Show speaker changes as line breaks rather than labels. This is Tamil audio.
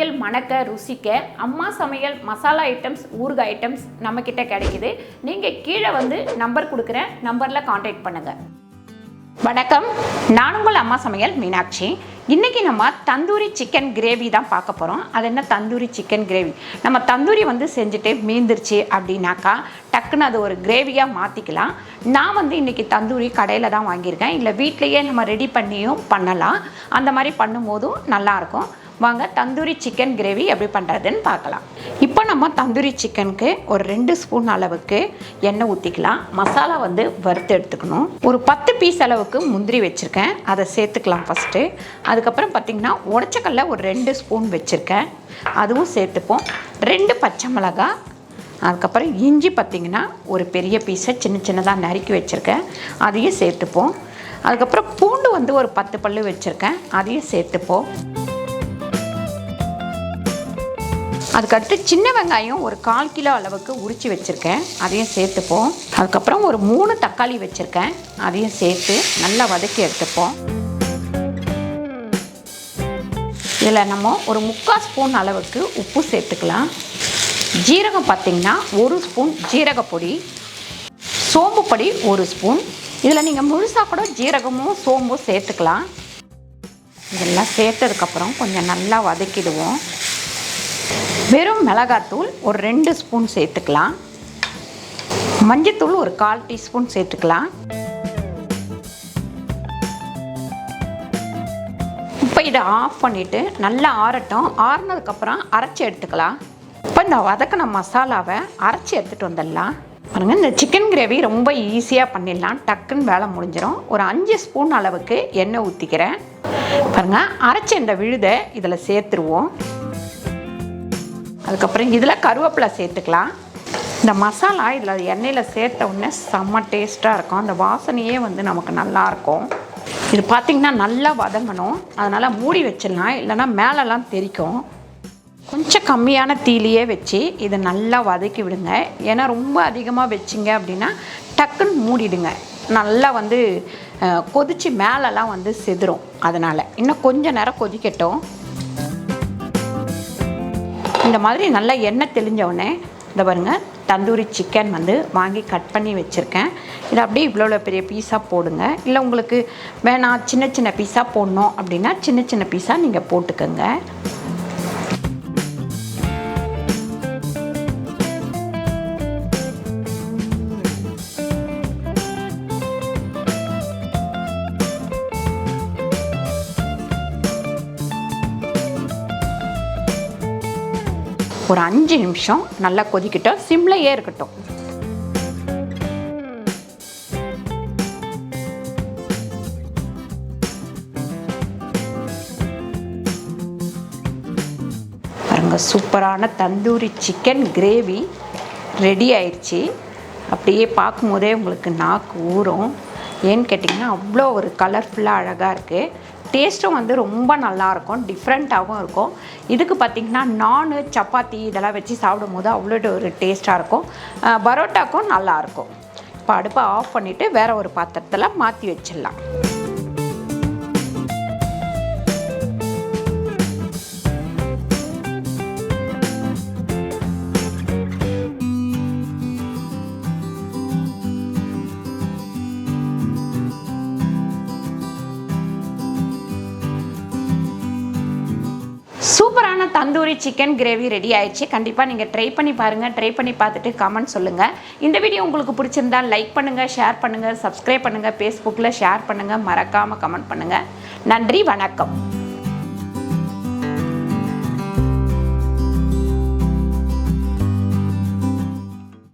சமையல் மணக்க ருசிக்க அம்மா சமையல் மசாலா ஐட்டம்ஸ் ஊறுகாய் ஐட்டம்ஸ் நம்மக்கிட்ட கிடைக்குது. நீங்கள் கீழே வந்து நம்பர் கொடுக்குறேன், நம்பரில் காண்டாக்ட் பண்ணுங்கள். வணக்கம், நான் உங்கள் அம்மா சமையல் மீனாட்சி. இன்றைக்கி நம்ம தந்தூரி சிக்கன் கிரேவி தான் பார்க்க போகிறோம். அது என்ன தந்தூரி சிக்கன் கிரேவி? நம்ம தந்தூரி வந்து செஞ்சுட்டு மீந்துருச்சு அப்படின்னாக்கா டக்குன்னு அது ஒரு கிரேவியாக மாற்றிக்கலாம். நான் வந்து இன்றைக்கி தந்தூரி கடையில் தான் வாங்கியிருக்கேன். இல்லை வீட்லேயே நம்ம ரெடி பண்ணியும் பண்ணலாம். அந்த மாதிரி பண்ணும்போதும் நல்லாயிருக்கும். வாங்க தந்தூரி சிக்கன் கிரேவி எப்படி பண்ணுறதுன்னு பார்க்கலாம். இப்போ நம்ம தந்தூரி சிக்கனுக்கு ஒரு 2 ஸ்பூன் அளவுக்கு எண்ணெய் ஊற்றிக்கலாம். மசாலா வந்து வறுத்து எடுத்துக்கணும். ஒரு 10 பீஸ் அளவுக்கு முந்திரி வச்சுருக்கேன், அதை சேர்த்துக்கலாம் ஃபஸ்ட்டு. அதுக்கப்புறம் பார்த்திங்கன்னா உடச்சக்கல்ல ஒரு 2 ஸ்பூன் வச்சுருக்கேன், அதுவும் சேர்த்துப்போம். 2 பச்சை மிளகாய், அதுக்கப்புறம் இஞ்சி பார்த்திங்கன்னா ஒரு பெரிய பீஸை சின்ன சின்னதாக நறுக்கி வச்சுருக்கேன், அதையும் சேர்த்துப்போம். அதுக்கப்புறம் பூண்டு வந்து ஒரு 10 பல்லு வச்சுருக்கேன், அதையும் சேர்த்துப்போம். அதுக்கடுத்து சின்ன வெங்காயம் ஒரு 1/4 கிலோ அளவுக்கு உரித்து வச்சுருக்கேன், அதையும் சேர்த்துப்போம். அதுக்கப்புறம் ஒரு 3 தக்காளி வச்சுருக்கேன், அதையும் சேர்த்து நல்லா வதக்கி எடுத்துப்போம். இதில் நம்ம ஒரு 3/4 ஸ்பூன் அளவுக்கு உப்பு சேர்த்துக்கலாம். ஜீரகம் பார்த்திங்கன்னா 1 ஸ்பூன் ஜீரகப்பொடி, சோம்பு பொடி 1 ஸ்பூன். இதில் நீங்கள் முழுசாக கூட ஜீரகமும் சோம்பும் சேர்த்துக்கலாம். இதெல்லாம் சேர்த்ததுக்கப்புறம் கொஞ்சம் நல்லா வதக்கிடுவோம். வெறும் மிளகாத்தூள் ஒரு 2 ஸ்பூன் சேர்த்துக்கலாம். மஞ்சத்தூள் ஒரு 1/4 டீஸ்பூன் சேர்த்துக்கலாம். இப்போ இதை ஆஃப் பண்ணிவிட்டு நல்லா ஆறட்டும். ஆறுனதுக்கப்புறம் அரைச்சி எடுத்துக்கலாம். இப்போ இந்த வதக்கின மசாலாவை அரைச்சி எடுத்துகிட்டு வந்துடலாம். பாருங்கள், இந்த சிக்கன் கிரேவி ரொம்ப ஈஸியாக பண்ணிடலாம், டக்குன்னு வேலை முடிஞ்சிடும். ஒரு 5 ஸ்பூன் அளவுக்கு எண்ணெய் ஊற்றிக்கிறேன். பாருங்கள், அரைச்சி இந்த விழுதை இதில் சேர்த்துருவோம். அதுக்கப்புறம் இதில் கருவேப்பிலை சேர்த்துக்கலாம். இந்த மசாலா இதில் எண்ணெயில் சேர்த்த உடனே செம்ம டேஸ்ட்டாக இருக்கும். அந்த வாசனையே வந்து நமக்கு நல்லாயிருக்கும். இது பார்த்திங்கன்னா நல்லா வதங்கணும், அதனால் மூடி வச்சிடலாம், இல்லைன்னா மேலெல்லாம் தெரிக்கும். கொஞ்சம் கம்மியான தீலியே வச்சு இதை நல்லா வதக்கி விடுங்க. ஏன்னா ரொம்ப அதிகமாக வச்சிங்க அப்படின்னா டக்குன்னு மூடிடுங்க, நல்லா வந்து கொதித்து மேலெல்லாம் வந்து செதுரும். அதனால் இன்னும் கொஞ்சம் நேரம் கொதிக்கட்டும். இந்த மாதிரி நல்லா எண்ணெய் தெளிஞ்சவுடனே இந்த பாருங்கள், தந்தூரி சிக்கன் வந்து வாங்கி கட் பண்ணி வச்சுருக்கேன். இதை அப்படியே இவ்வளோ பெரிய பீஸாக போடுங்க. இல்லை உங்களுக்கு வேணாம் சின்ன சின்ன பீஸாக போடணும் அப்படின்னா சின்ன சின்ன பீஸாக நீங்கள் போட்டுக்கோங்க. ஒரு 5 நிமிஷம் நல்லா கொதிக்கட்டும், சிம்லையே இருக்கட்டும். பாருங்க, சூப்பரான தந்தூரி சிக்கன் கிரேவி ரெடி ஆயிடுச்சு. அப்படியே பார்க்கும்போதே உங்களுக்கு நாக்கு ஊறும். ஏன்னு கேட்டிங்கன்னா அவ்வளோ ஒரு கலர்ஃபுல்லாக அழகாக இருக்குது. டேஸ்ட்டும் வந்து ரொம்ப நல்லாயிருக்கும், டிஃப்ரெண்ட்டாகவும் இருக்கும். இதுக்கு பார்த்திங்கன்னா நானு சப்பாத்தி இதெல்லாம் வச்சு சாப்பிடும் போது அவ்வளோ ஒரு டேஸ்ட்டாக இருக்கும். பரோட்டாக்கும் நல்லாயிருக்கும். இப்போ அடுப்பை ஆஃப் பண்ணிவிட்டு வேறு ஒரு பாத்திரத்தில் மாற்றி வச்சிடலாம். சூப்பரான தந்தூரி சிக்கன் கிரேவி ரெடி ஆயிடுச்சு. கண்டிப்பாக நீங்கள் ட்ரை பண்ணி பாருங்கள். ட்ரை பண்ணி பார்த்துட்டு கமெண்ட் சொல்லுங்கள். இந்த வீடியோ உங்களுக்கு பிடிச்சிருந்தா லைக் பண்ணுங்கள், ஷேர் பண்ணுங்கள், சப்ஸ்கிரைப் பண்ணுங்கள், ஃபேஸ்புக்கில் ஷேர் பண்ணுங்கள், மறக்காமல் கமெண்ட் பண்ணுங்கள். நன்றி, வணக்கம்.